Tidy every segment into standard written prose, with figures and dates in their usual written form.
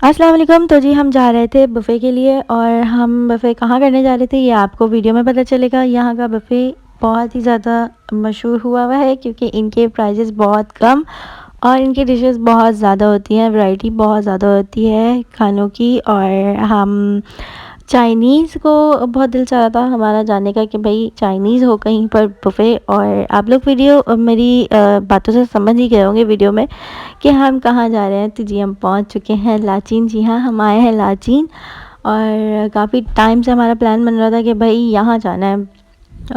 अस्सलाम वालेकुम। तो जी हम जा रहे थे बुफ़े के लिए और हम बुफ़े कहाँ करने जा रहे थे ये आपको वीडियो में पता चलेगा। यहाँ का बुफ़े बहुत ही ज़्यादा मशहूर हुआ है क्योंकि इनके प्राइजेस बहुत कम और इनकी डिशेस बहुत ज़्यादा होती हैं, वैरायटी बहुत ज़्यादा होती है खानों की। और हम चाइनीज़ को बहुत दिल चाह रहा था हमारा जानने का कि भाई चाइनीज़ हो कहीं पर बुफ़े। और आप लोग वीडियो मेरी बातों से समझ ही गए होंगे वीडियो में कि हम कहाँ जा रहे हैं। तो जी हम पहुँच चुके हैं लाचीन। जी हाँ, हम आए हैं लाचीन और काफ़ी टाइम से हमारा प्लान बन रहा था कि भाई यहाँ जाना है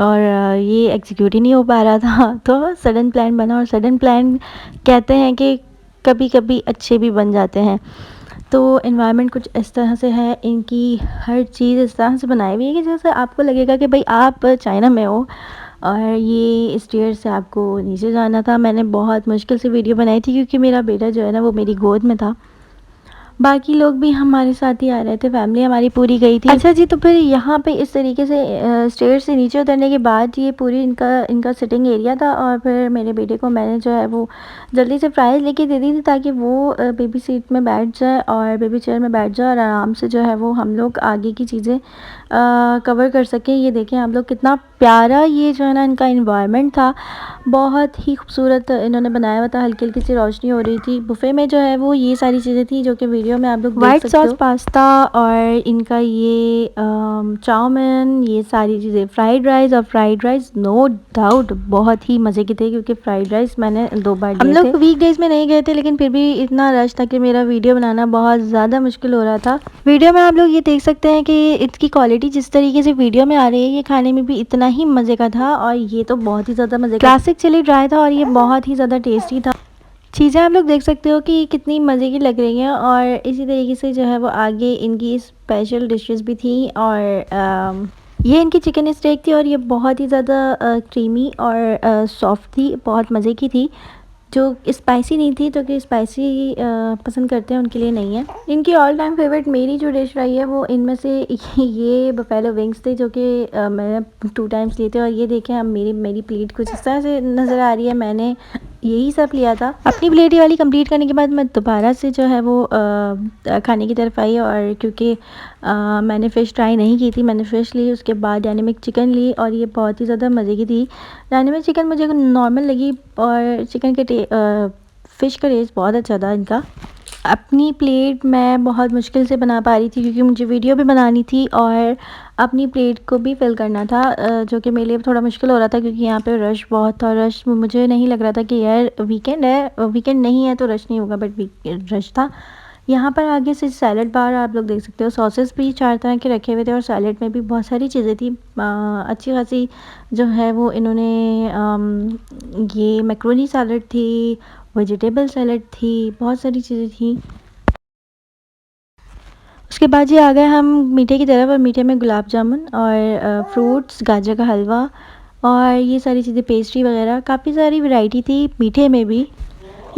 और ये एग्जीक्यूट ही नहीं हो पा रहा था। तो सडन प्लान बना और सडन प्लान कहते हैं कि कभी कभी अच्छे भी बन जाते हैं। तो इन्वायरमेंट कुछ इस तरह से है, इनकी हर चीज़ इस तरह से बनाई हुई है कि जैसे आपको लगेगा कि भाई आप चाइना में हो। और ये स्टेयर से आपको नीचे जाना था। मैंने बहुत मुश्किल से वीडियो बनाई थी क्योंकि मेरा बेटा जो है ना वो मेरी गोद में था। बाकी लोग भी हमारे साथ ही आ रहे थे, फैमिली हमारी पूरी गई थी। अच्छा जी, तो फिर यहाँ पे इस तरीके से स्टेयर से नीचे उतरने के बाद ये पूरी इनका सिटिंग एरिया था। और फिर मेरे बेटे को मैंने जो है वो जल्दी से प्राइज़ लेके दे दी थी ताकि वो बेबी सीट में बैठ जाए और बेबी चेयर में बैठ जाए और आराम से जो है वो हम लोग आगे की चीज़ें कवर कर सकें। ये देखें आप लोग कितना प्यारा ये जो है ना इनका इन्वायरमेंट था, बहुत ही खूबसूरत इन्होंने बनाया हुआ था। हल्की हल्की सी रोशनी हो रही थी। बुफ़े में जो है वो ये सारी चीज़ें थी जो कि वीडियो में आप लोग देख सकते हो। वाइट सॉस पास्ता और इनका ये चाउमीन, ये सारी चीज़ें, फ्राइड राइस नो डाउट बहुत ही मज़े की थे क्योंकि फ्राइड राइस मैंने 2 बार लिए थे। हम लोग वीक डेज़ में नहीं गए थे लेकिन फिर भी इतना रश था कि मेरा वीडियो बनाना बहुत ज़्यादा मुश्किल हो रहा था। वीडियो में आप लोग ये देख सकते हैं कि इसकी क्वालिटी जिस तरीके से वीडियो में आ रही है ये खाने में भी इतना ही मज़े का था। और ये तो बहुत ही ज़्यादा मज़े का क्लासिक चिली ड्राई था और ये बहुत ही ज़्यादा टेस्टी था। चीज़ें आप लोग देख सकते हो कि कितनी मज़े की लग रही हैं। और इसी तरीके से जो है वो आगे इनकी स्पेशल डिशेस भी थी। और ये इनकी चिकन स्टेक थी और ये बहुत ही ज़्यादा क्रीमी और सॉफ्ट थी, बहुत मज़े की थी, जो स्पाइसी नहीं थी। तो कि स्पाइसी पसंद करते हैं उनके लिए नहीं है। इनकी ऑल टाइम फेवरेट मेरी जो डिश रही है वो इनमें से ये बफेलो विंग्स थे जो कि मैंने 2 टाइम्स लिए थे। और ये देखें हम मेरी प्लेट कुछ इस तरह से नज़र आ रही है। मैंने यही सब लिया था। अपनी प्लेट ये वाली कंप्लीट करने के बाद मैं दोबारा से जो है वो खाने की तरफ आई। और क्योंकि मैंने फ़िश ट्राई नहीं की थी, मैंने फ़िश ली, उसके बाद डायनेमिक चिकन ली और ये बहुत ही ज़्यादा मज़े की थी। डायनेमिक चिकन मुझे नॉर्मल लगी और चिकन के फ़िश का टेस्ट बहुत अच्छा था इनका। अपनी प्लेट मैं बहुत मुश्किल से बना पा रही थी क्योंकि मुझे वीडियो भी बनानी थी और अपनी प्लेट को भी फिल करना था, जो कि मेरे लिए थोड़ा मुश्किल हो रहा था क्योंकि यहाँ पे रश बहुत था। रश मुझे नहीं लग रहा था कि यार वीकेंड है, वीकेंड नहीं है तो रश नहीं होगा, बट रश था। यहाँ पर आगे से सैलड बार आप लोग देख सकते हो, सॉसेस भी 4 तरह के रखे हुए थे और सैलड में भी बहुत सारी चीज़ें थी। अच्छी खासी जो है वो इन्होंने ये मैक्रोनी सैलड थी, वेजिटेबल सैलड थी, बहुत सारी चीज़ें थी। उसके बाद जी आ गए हम मीठे की तरफ और मीठे में गुलाब जामुन और फ्रूट्स, गाजर का हलवा और ये सारी चीज़ें, पेस्ट्री वगैरह, काफ़ी सारी वैरायटी थी मीठे में भी।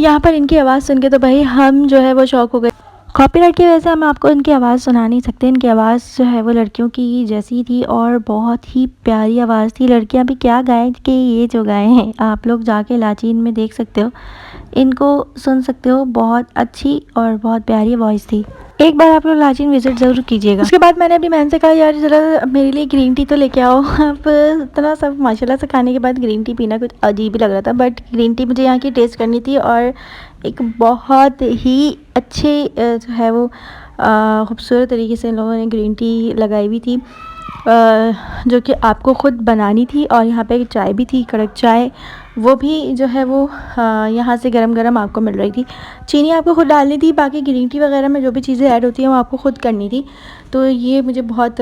यहाँ पर इनकी आवाज़ सुन के तो भाई हम जो है वो शौक हो गए। कॉपीराइट की वजह से हम आपको इनकी आवाज़ सुना नहीं सकते। इनकी आवाज़ जो है वो लड़कियों की जैसी थी और बहुत ही प्यारी आवाज़ थी। लड़कियां भी क्या गाएं कि ये जो गाए हैं आप लोग जाके लाचीन में देख सकते हो, इनको सुन सकते हो। बहुत अच्छी और बहुत प्यारी वॉइस थी। एक बार आप लोग लाचीन विज़िट ज़रूर कीजिएगा। उसके बाद मैंने अपनी बहन से कहा यार ज़रा मेरे लिए ग्रीन टी तो लेके आओ। अब इतना सब माशाल्लाह से खाने के बाद ग्रीन टी पीना कुछ अजीब ही लग रहा था, बट ग्रीन टी मुझे यहाँ की टेस्ट करनी थी। और एक बहुत ही अच्छे जो है वो खूबसूरत तरीके से इन लोगों ने ग्रीन टी लगाई हुई थी, जो कि आपको ख़ुद बनानी थी। और यहाँ पे चाय भी थी, कड़क चाय, वो भी जो है वो यहाँ से गरम गरम आपको मिल रही थी। चीनी आपको ख़ुद डालनी थी, बाकी ग्रीन टी वगैरह में जो भी चीज़ें ऐड होती हैं वो आपको ख़ुद करनी थी। तो ये मुझे बहुत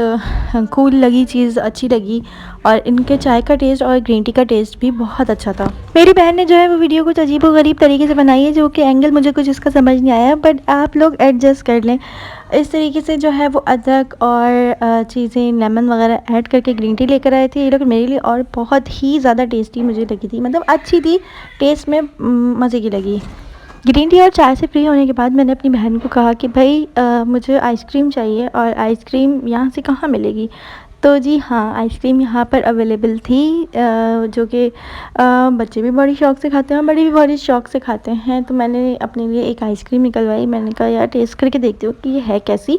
कूल लगी, चीज़ अच्छी लगी। और इनके चाय का टेस्ट और ग्रीन टी का टेस्ट भी बहुत अच्छा था। मेरी बहन ने जो है वो वीडियो कुछ अजीब व गरीब तरीके से बनाई है, जो कि एंगल मुझे कुछ इसका समझ नहीं आया, बट आप लोग एडजस्ट कर लें। इस तरीके से जो है वो अदरक और चीज़ें, लेमन वगैरह ऐड करके ग्रीन टी लेकर आए थे ये लोग मेरे लिए, और बहुत ही ज़्यादा टेस्टी मुझे लगी थी, मतलब अच्छी थी, टेस्ट में मज़े की लगी। ग्रीन टी और चाय से फ्री होने के बाद मैंने अपनी बहन को कहा कि भाई मुझे आइसक्रीम चाहिए और आइसक्रीम यहाँ से कहाँ मिलेगी। तो जी हाँ, आइसक्रीम यहाँ पर अवेलेबल थी, जो कि बच्चे भी बड़ी शौक़ से खाते हैं और बड़े भी बड़ी शौक़ से खाते हैं। तो मैंने अपने लिए एक आइसक्रीम निकलवाई। मैंने कहा यार टेस्ट करके देखती हूँ कि ये है कैसी,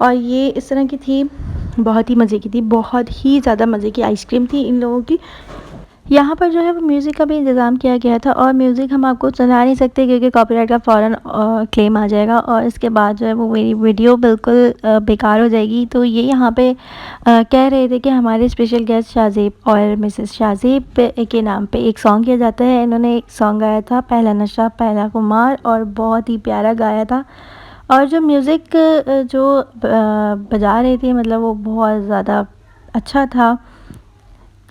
और ये इस तरह की थी, बहुत ही मज़े की थी, बहुत ही ज़्यादा मज़े की आइसक्रीम थी इन लोगों की। यहाँ पर जो है वो म्यूज़िक का भी इंतज़ाम किया गया था, और म्यूज़िक हम आपको सुना नहीं सकते क्योंकि कॉपीराइट का फ़ौरन क्लेम आ जाएगा, और इसके बाद जो है वो मेरी वीडियो बिल्कुल बेकार हो जाएगी। तो ये यहाँ पे कह रहे थे कि हमारे स्पेशल गेस्ट शाहज़ेब और मिसेस शाहज़ेब के नाम पे एक सॉन्ग किया जाता है। इन्होंने एक सॉन्ग गाया था, पहला नशा पहला खुमार, और बहुत ही प्यारा गाया था। और जो म्यूज़िक जो बजा रहे थे, मतलब वो बहुत ज़्यादा अच्छा था,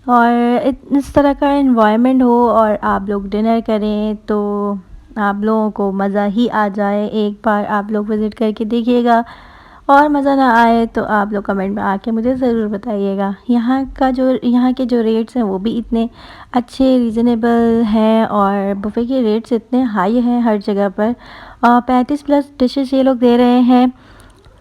और इस तरह का एनवायरनमेंट हो और आप लोग डिनर करें तो आप लोगों को मज़ा ही आ जाए। एक बार आप लोग विज़िट करके देखिएगा, और मज़ा ना आए तो आप लोग कमेंट में आके मुझे ज़रूर बताइएगा। यहाँ के जो रेट्स हैं वो भी इतने अच्छे रीज़नेबल हैं, और बुफ़े के रेट्स इतने हाई हैं हर जगह पर। 35 प्लस डिशेस ये लोग दे रहे हैं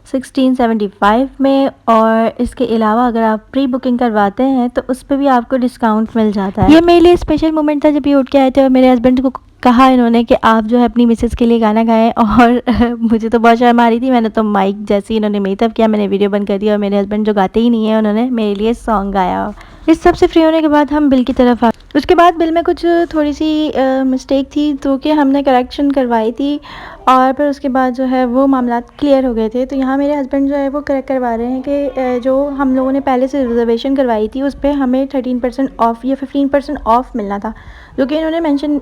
1675 में, और इसके अलावा अगर आप प्री बुकिंग करवाते हैं तो उस पर भी आपको डिस्काउंट मिल जाता है। ये मेरे लिए स्पेशल मोमेंट था जब ये उठ के आए थे और मेरे हस्बैंड को कहा इन्होंने कि आप जो है अपनी मिसेस के लिए गाना गाएं, और मुझे तो बहुत शर्म आ रही थी। मैंने तो माइक जैसे ही इन्होंने मेरी तरफ किया, मैंने वीडियो बंद कर दिया, और मेरे हस्बैंड जो गाते ही नहीं है, उन्होंने मेरे लिए सॉन्ग गाया। इस सब से फ्री होने के बाद हम बिल की तरफ आ, उसके बाद बिल में कुछ थोड़ी सी मिस्टेक थी जो कि हमने करेक्शन करवाई थी, और फिर उसके बाद जो है वो मामला क्लियर हो गए थे। तो यहाँ मेरे हस्बैंड जो है वो करेक्ट करवा रहे हैं कि जो हम लोगों ने पहले से रिजर्वेशन करवाई थी उस पर हमें 13% ऑफ़ या 15% ऑफ़ मिलना था, जो कि इन्होंने मेंशन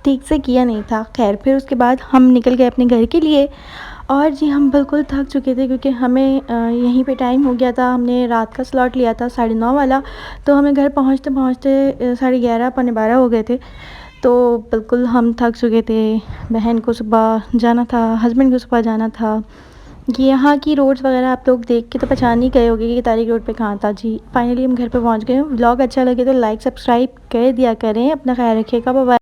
ठीक से किया नहीं था। खैर फिर उसके बाद हम निकल गए अपने घर के लिए, और जी हम बिल्कुल थक चुके थे क्योंकि हमें यहीं पे टाइम हो गया था। हमने रात का स्लॉट लिया था 9:30 वाला, तो हमें घर पहुंचते पहुंचते 11:30 पौने 12 हो गए थे। तो बिल्कुल हम थक चुके थे। बहन को सुबह जाना था, हस्बैंड को सुबह जाना था। कि यहाँ की रोड्स वगैरह आप लोग देख के तो पहचान ही गए होंगे कि तारीख रोड पे कहाँ था। जी फाइनली हम घर पे पहुँच गए। व्लॉग अच्छा लगे तो लाइक सब्सक्राइब कर दिया करें। अपना ख्याल रखिएगा। Bye bye.